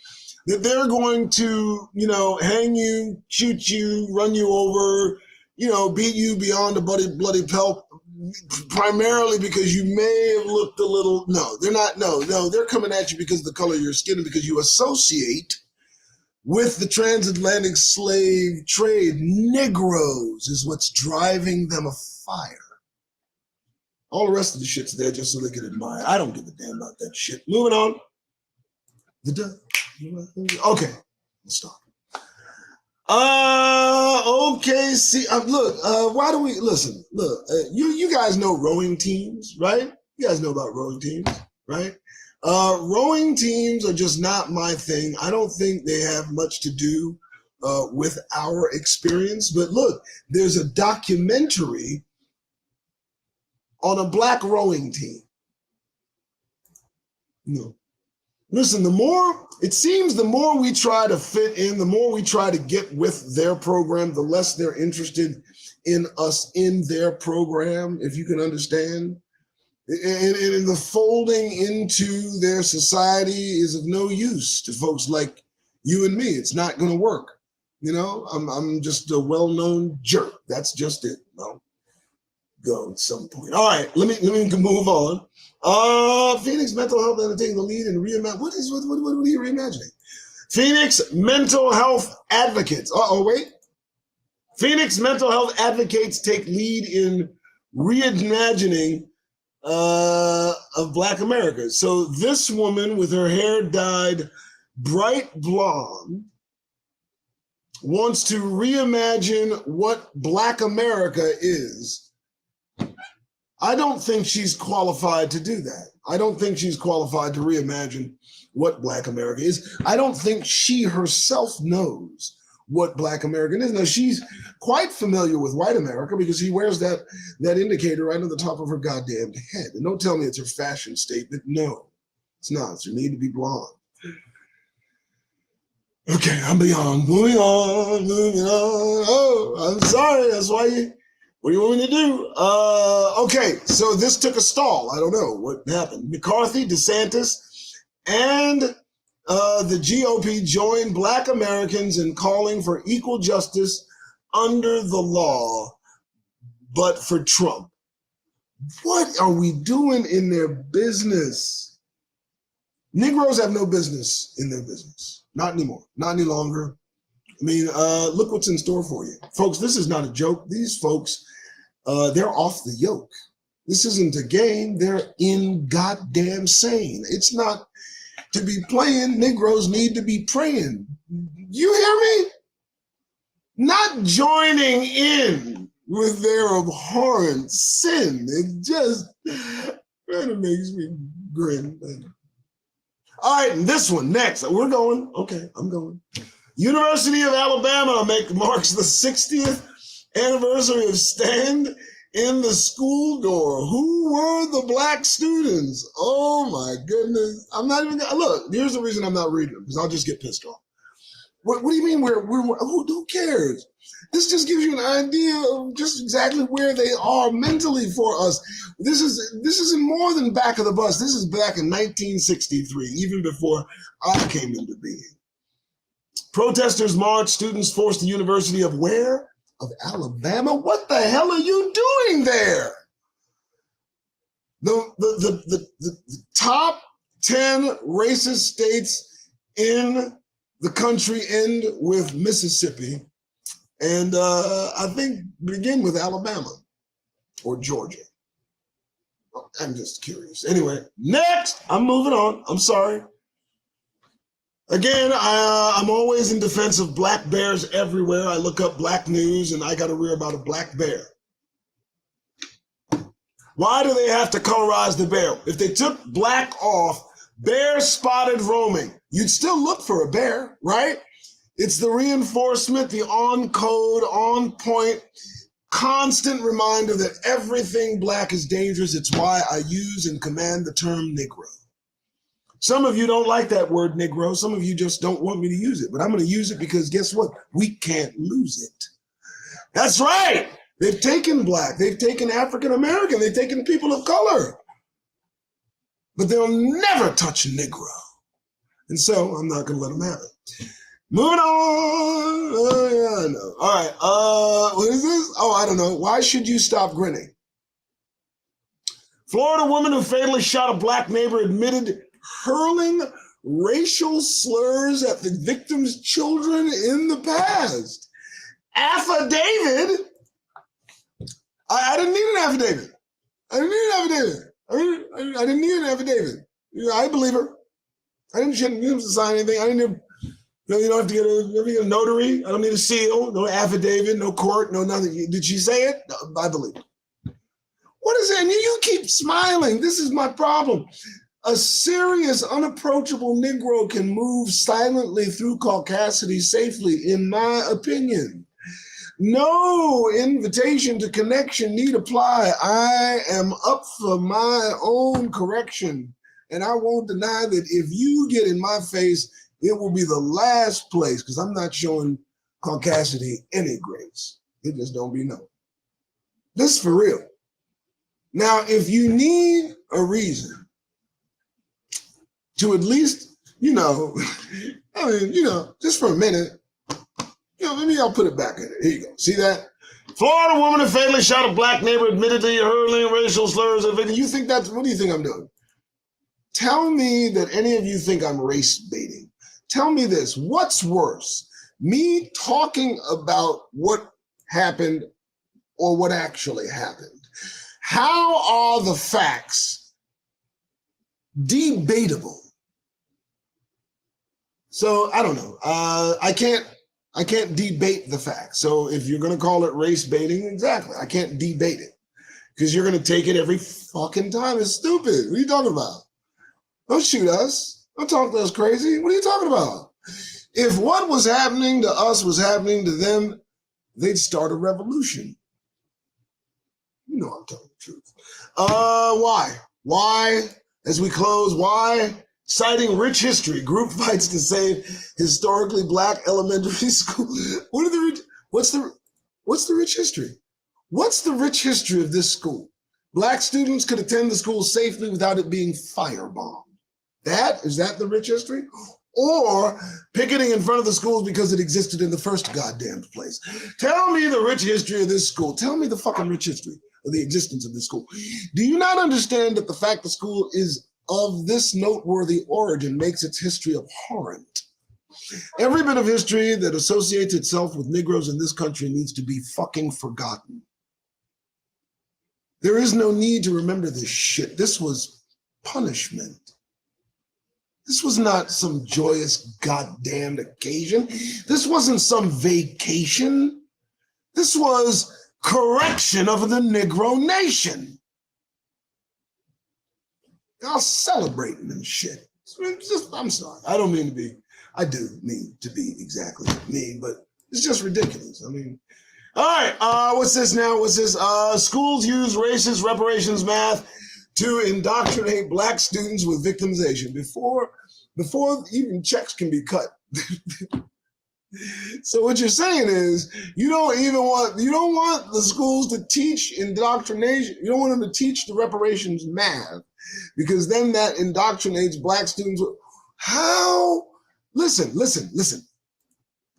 that they're going to, hang you, shoot you, run you over, beat you beyond a bloody pelt, primarily because you may have looked a little, no, they're not, no, they're coming at you because of the color of your skin and because you associate with the transatlantic slave trade. Negroes is what's driving them afire. All the rest of the shit's there just so they can admire. I don't give a damn about that shit. Moving on. Okay, let's stop. Okay, see, look, why do we, listen, look, you guys know rowing teams, right? You guys know about rowing teams, right? Rowing teams are just not my thing. I don't think they have much to do with our experience. But look, there's a documentary on a black rowing team. No. Listen, the more we try to fit in, the more we try to get with their program, the less they're interested in us in their program, if you can understand. And the folding into their society is of no use to folks like you and me. It's not going to work. I'm just a well-known jerk. That's just it. No, go at some point. All right, let me move on. Phoenix Mental Health taking the lead in reimagine. What are you reimagining? Phoenix Mental Health Advocates. Wait. Phoenix Mental Health Advocates take lead in reimagining of Black America. So this woman with her hair dyed bright blonde wants to reimagine what Black America is. I don't think she's qualified to do that. I don't think she's qualified to reimagine what Black America is. I don't think she herself knows what Black American is. Now, she's quite familiar with white America because he wears that indicator right on the top of her goddamn head. And don't tell me it's her fashion statement. No, it's not. It's her need to be blonde. Okay, I'm beyond. Moving on. Oh, I'm sorry. That's why what do you want me to do? Okay, so this took a stall. I don't know what happened. McCarthy, DeSantis, and the GOP joined Black Americans in calling for equal justice under the law, but for Trump. What are we doing in their business? Negroes have no business in their business. Not anymore. Not any longer. I mean, look what's in store for you. Folks, this is not a joke. These folks, they're off the yoke. This isn't a game. They're in goddamn sane. It's not to be playing. Negroes need to be praying. You hear me? Not joining in with their abhorrent sin. It just kind of makes me grin. All right, and this one next. We're going. Okay, I'm going. University of Alabama marks the 60th anniversary of Stand in the School Door. Who were the Black students? Oh my goodness. I'm not even gonna look. Here's the reason I'm not reading them, because I'll just get pissed off. What do you mean who cares? This just gives you an idea of just exactly where they are mentally for us. This isn't more than back of the bus. This is back in 1963, even before I came into being. Protesters marched, students forced the University of where? Of Alabama? What the hell are you doing there? The top 10 racist states in the country end with Mississippi, and I think begin with Alabama or Georgia. I'm just curious. Anyway, next, I'm moving on. I'm sorry. Again, I'm always in defense of black bears everywhere. I look up black news and I got to read about a black bear. Why do they have to colorize the bear? If they took black off, bear spotted roaming, you'd still look for a bear, right? It's the reinforcement, the on code, on point, constant reminder that everything black is dangerous. It's why I use and command the term Negro. Some of you don't like that word Negro. Some of you just don't want me to use it, but I'm going to use it because guess what? We can't lose it. That's right. They've taken black. They've taken African American. They've taken people of color. But they'll never touch a Negro. And so I'm not going to let them have it. Moving on. Yeah, I know. All right. What is this? Oh, I don't know. Why should you stop grinning? Florida woman who fatally shot a black neighbor admitted hurling racial slurs at the victim's children in the past. Affidavit? I didn't need an affidavit. I didn't need an affidavit. I believe her. I didn't need him to sign anything. I didn't need, you don't have to get a notary. I don't need a seal, no affidavit, no court, no nothing. Did she say it? No, I believe it. What is that? You keep smiling. This is my problem. A serious, unapproachable Negro can move silently through caucasity safely, in my opinion. No invitation to connection need apply. I am up for my own correction And I won't deny that if you get in my face, it will be the last place, because I'm not showing caucasity any grace. It just don't be known. This is for real. Now, if you need a reason to at least, just for a minute, maybe I'll put it back in it. Here you go. See that? Florida woman who fatally shot a black neighbor, admittedly hurling racial slurs at victim. What do you think I'm doing? Tell me that any of you think I'm race baiting. Tell me this. What's worse? Me talking about what happened or what actually happened? How are the facts debatable? So I don't know. I can't debate the facts. So if you're going to call it race baiting, exactly. I can't debate it because you're going to take it every fucking time. It's stupid. What are you talking about? Don't shoot us. Don't talk to us crazy. What are you talking about? If what was happening to us was happening to them, they'd start a revolution. You know I'm telling the truth. Why? Why, as we close, why? Citing rich history, group fights to save historically black elementary school. What's the rich history? What's the rich history of this school? Black students could attend the school safely without it being firebombed. Is that the rich history? Or picketing in front of the schools because it existed in the first goddamn place. Tell me the rich history of this school. Tell me the fucking rich history of the existence of this school. Do you not understand that the fact the school is of this noteworthy origin makes its history abhorrent? Every bit of history that associates itself with Negroes in this country needs to be fucking forgotten. There is no need to remember this shit. This was punishment. This was not some joyous goddamn occasion. This wasn't some vacation. This was correction of the Negro nation. Y'all celebrating and shit. I'm sorry. I do mean to be exactly mean, but it's just ridiculous. I mean, all right, what's this now? Schools use racist reparations math to indoctrinate black students with victimization before even checks can be cut. So what you're saying is you don't want the schools to teach indoctrination. You don't want them to teach the reparations math because then that indoctrinates black students. How? Listen.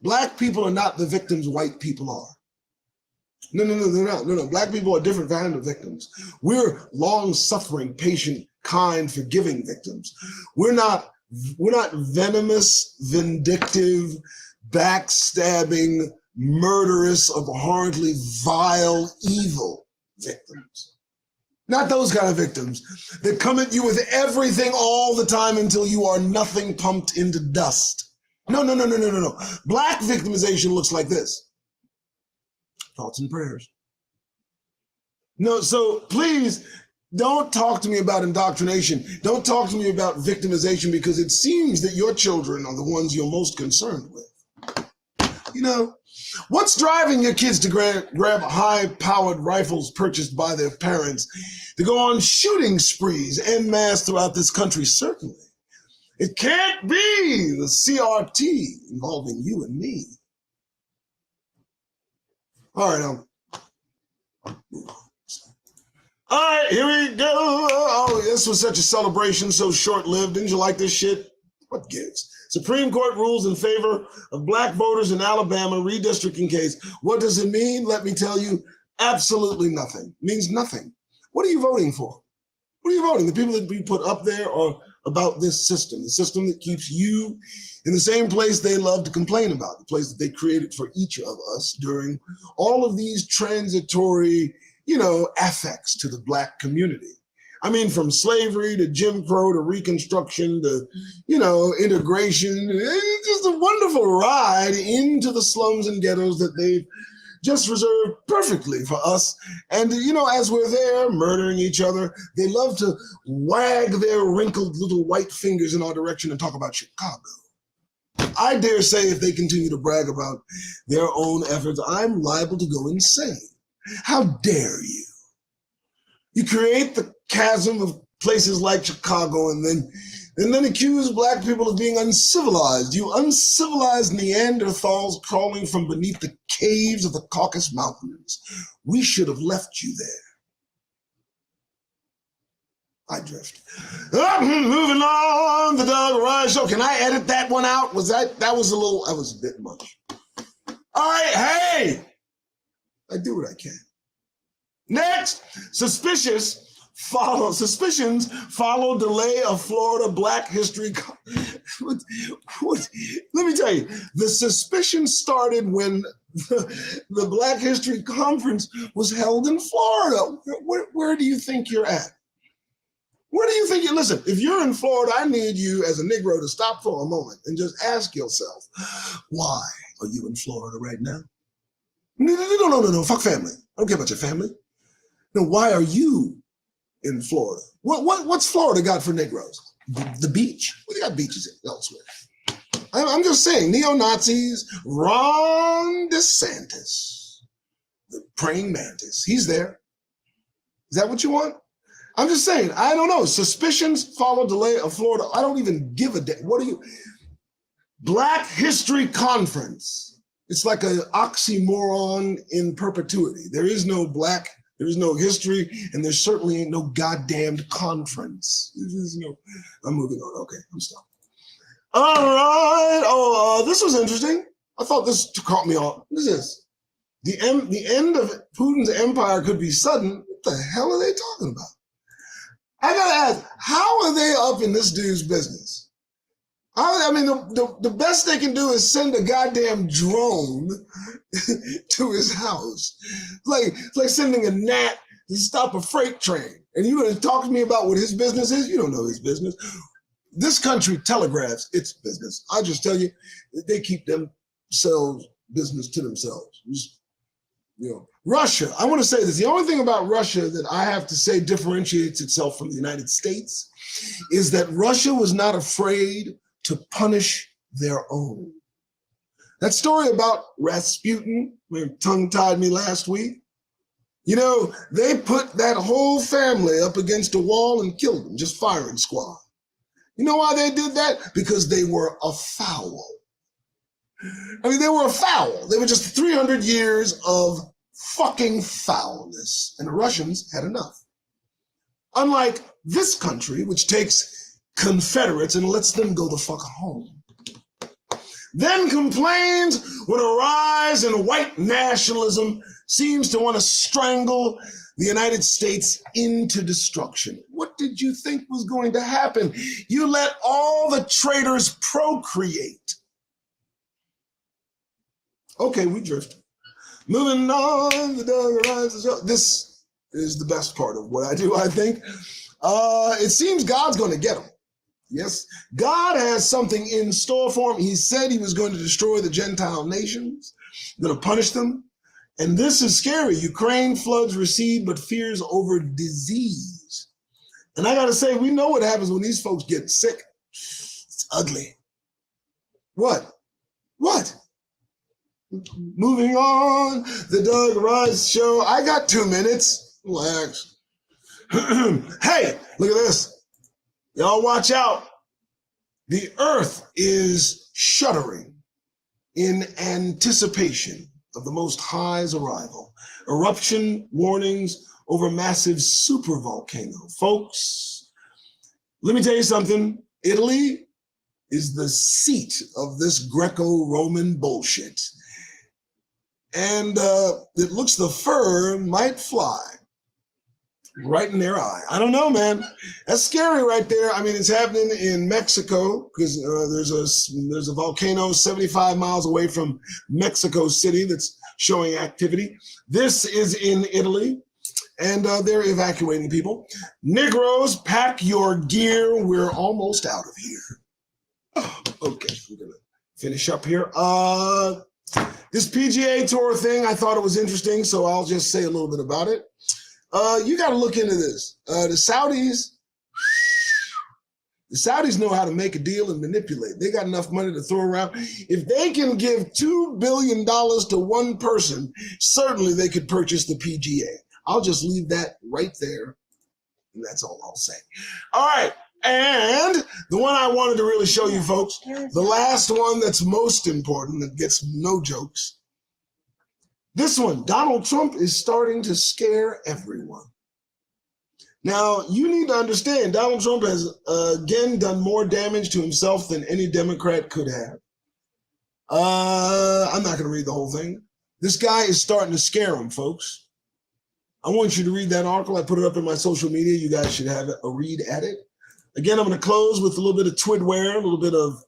Black people are not the victims white people are. No, they're not. No. Black people are different kind of victims. We're long-suffering, patient, kind, forgiving victims. We're not venomous, vindictive, backstabbing, murderous, abhorrently vile, evil victims. Not those kind of victims that come at you with everything all the time until you are nothing, pumped into dust. No. Black victimization looks like this. Thoughts and prayers. No, so please don't talk to me about indoctrination. Don't talk to me about victimization because it seems that your children are the ones you're most concerned with. What's driving your kids to grab high-powered rifles purchased by their parents to go on shooting sprees en masse throughout this country? Certainly. It can't be the CRT involving you and me. All right, all right, here we go. Oh, this was such a celebration, so short-lived. Didn't you like this shit? What gives? Supreme Court rules in favor of black voters in Alabama redistricting case. What does it mean? Let me tell you, absolutely nothing. It means nothing. What are you voting for? What are you voting? The people that we put up there are about this system, the system that keeps you in the same place they love to complain about, the place that they created for each of us during all of these transitory, affects to the black community. I mean, from slavery to Jim Crow to Reconstruction to, integration. It's just a wonderful ride into the slums and ghettos that they've just reserved perfectly for us. And, as we're there murdering each other, they love to wag their wrinkled little white fingers in our direction and talk about Chicago. I dare say if they continue to brag about their own efforts, I'm liable to go insane. How dare you? You create the chasm of places like Chicago, and then accuse black people of being uncivilized. You uncivilized Neanderthals crawling from beneath the caves of the Caucasus Mountains. We should have left you there. I drift. Moving on, the Doug Ryan Show. Can I edit that one out? That was a bit much. All right, hey! I do what I can. Next, suspicions follow delay of Florida Black History. What? Let me tell you, the suspicion started when the Black History Conference was held in Florida. Where do you think you're at? Where do you think listen, if you're in Florida, I need you as a Negro to stop for a moment and just ask yourself, why are you in Florida right now? No, fuck family. I don't care about your family. No, why are you in Florida? What's Florida got for Negroes? The beach? Well, they got beaches elsewhere. I'm just saying, neo-Nazis, Ron DeSantis, the praying mantis, he's there. Is that what you want? I'm just saying, I don't know. Suspicions follow delay of Florida. I don't even give a damn. What are you? Black History Conference. It's like an oxymoron in perpetuity. There is no black, there is no history, and there certainly ain't no goddamn conference. I'm moving on. Okay, I'm stopping. All right. This was interesting. I thought this caught me off. What is this? The end of Putin's empire could be sudden. What the hell are they talking about? I gotta ask, how are they up in this dude's business? I mean, the best they can do is send a goddamn drone to his house. It's like sending a gnat to stop a freight train. And you're gonna talk to me about what his business is? You don't know his business. This country telegraphs its business. I just tell you, they keep themselves business to themselves. Russia, I want to say this. The only thing about Russia that I have to say differentiates itself from the United States is that Russia was not afraid to punish their own. That story about Rasputin, where tongue-tied me last week, they put that whole family up against a wall and killed them, just firing squad. You know why they did that? Because they were afoul. I mean, they were afoul. They were just 300 years of fucking foulness, and the Russians had enough. Unlike this country, which takes Confederates and lets them go the fuck home. Then complains when a rise in white nationalism seems to want to strangle the United States into destruction. What did you think was going to happen? You let all the traitors procreate. Okay, we drift. Moving on, the Doug Rises. This is the best part of what I do, I think. It seems God's going to get them. Yes, God has something in store for him. He said he was going to destroy the Gentile nations, going to punish them. And this is scary. Ukraine floods recede, but fears over disease. And I got to say, we know what happens when these folks get sick. It's ugly. What? Moving on, the Doug Rice Show. I got 2 minutes. Relax. Hey, look at this. Y'all watch out. The earth is shuddering in anticipation of the Most High's arrival. Eruption warnings over massive supervolcano. Folks, let me tell you something. Italy is the seat of this Greco-Roman bullshit. And it looks the fur might fly right in their eye. I don't know, man. That's scary right there. I mean, it's happening in Mexico because there's a volcano 75 miles away from Mexico City that's showing activity. This is in Italy, and they're evacuating people. Negroes, pack your gear. We're almost out of here. Oh, okay, we're gonna finish up here. This PGA Tour thing, I thought it was interesting, so I'll just say a little bit about it. You got to look into this. The Saudis know how to make a deal and manipulate. They got enough money to throw around. If they can give $2 billion to one person, certainly they could purchase the PGA. I'll just leave that right there And that's all I'll say. All right. And the one I wanted to really show you folks, the last one that's most important, that gets no jokes. This one, Donald Trump is starting to scare everyone. Now, you need to understand, Donald Trump has again done more damage to himself than any Democrat could have. I'm not going to read the whole thing. This guy is starting to scare him, folks. I want you to read that article. I put it up in my social media. You guys should have a read at it. Again, I'm going to close with a little bit of twidwear, a little bit of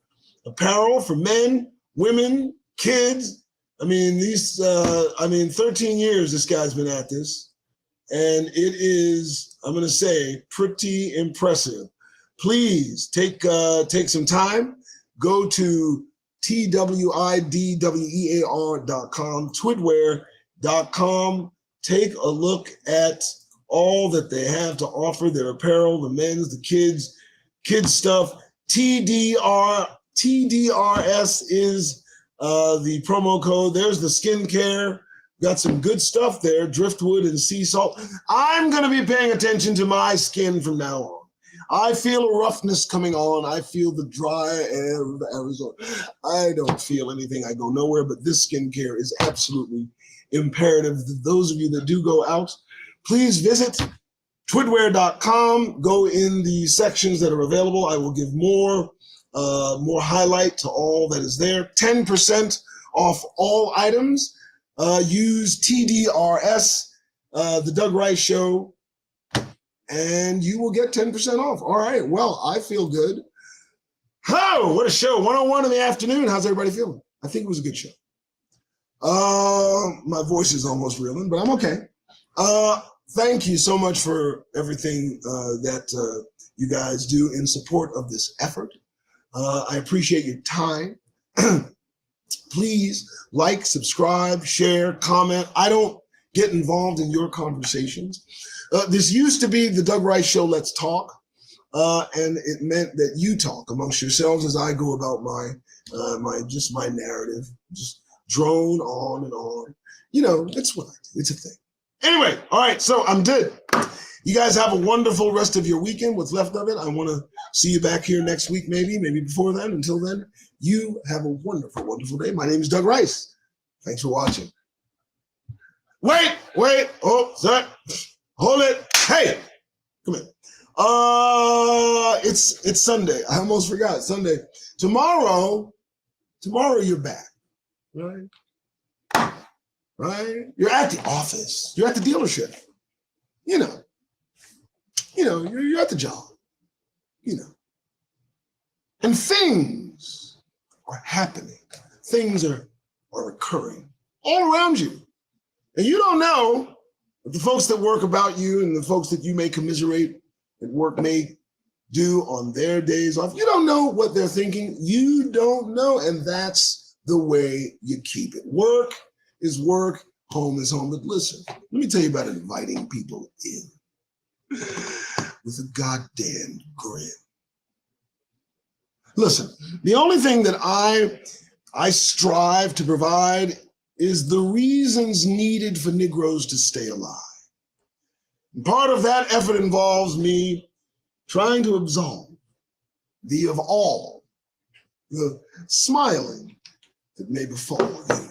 apparel for men, women, kids. I mean, 13 years this guy's been at this. And it is, I'm going to say, pretty impressive. Please take some time. Go to twidwear.com, twidwear.com. Take a look at all that they have to offer, their apparel, the men's, the kids stuff. TDRS is the promo code. There's the skincare. Got some good stuff there, driftwood and sea salt. I'm going to be paying attention to my skin from now on. I feel a roughness coming on. I feel the dry air of Arizona. I don't feel anything. I go nowhere, but this skincare is absolutely imperative. Those of you that do go out, please visit twidwear.com. Go in the sections that are available. I will give more highlight to all that is there. 10% off all items. Use TDRS, the Doug Rice Show, and you will get 10% off. All right. Well, I feel good. Oh, what a show. 101 in the afternoon. How's everybody feeling? I think it was a good show. My voice is almost reeling, but I'm okay. Thank you so much for everything that you guys do in support of this effort. I appreciate your time. Please like, subscribe, share, comment. I don't get involved in your conversations. This used to be the Doug Rice Show, Let's Talk. And it meant that you talk amongst yourselves as I go about my narrative, just drone on and on. You know, it's what I do. It's a thing. Anyway, all right, so I'm good. You guys have a wonderful rest of your weekend, what's left of it. I want to see you back here next week, maybe before then. Until then, you have a wonderful, wonderful day. My name is Doug Rice. Thanks for watching. Wait. Oh, sorry. Hold it. Hey, come here. It's Sunday. I almost forgot. Sunday. Tomorrow you're back. Right? You're at the office. You're at the dealership. You know, you're at the job. And things are happening. Things are occurring all around you. And you don't know what the folks that work about you and the folks that you may commiserate at work may do on their days off. You don't know what they're thinking. You don't know. And that's the way you keep it. Work is work. Home is home. But listen, let me tell you about inviting people in with a goddamn grin. Listen, the only thing that I strive to provide is the reasons needed for Negroes to stay alive. And part of that effort involves me trying to absolve thee of all the smiling that may befall you.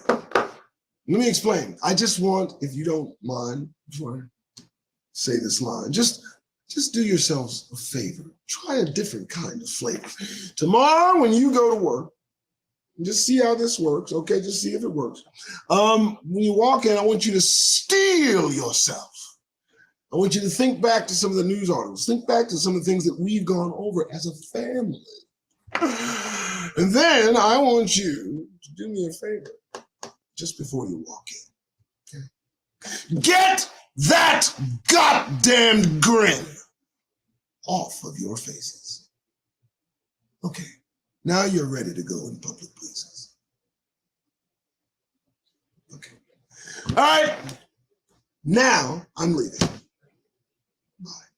Let me explain. I just want, if you don't mind, before I say this line, just do yourselves a favor. Try a different kind of flavor. Tomorrow, when you go to work, just see how this works, okay? Just see if it works. When you walk in, I want you to steel yourself. I want you to think back to some of the news articles. Think back to some of the things that we've gone over as a family. And then I want you to do me a favor just before you walk in. Okay? Get that goddamn grin off of your faces. Okay, now you're ready to go in public places. Okay. All right, now I'm leaving.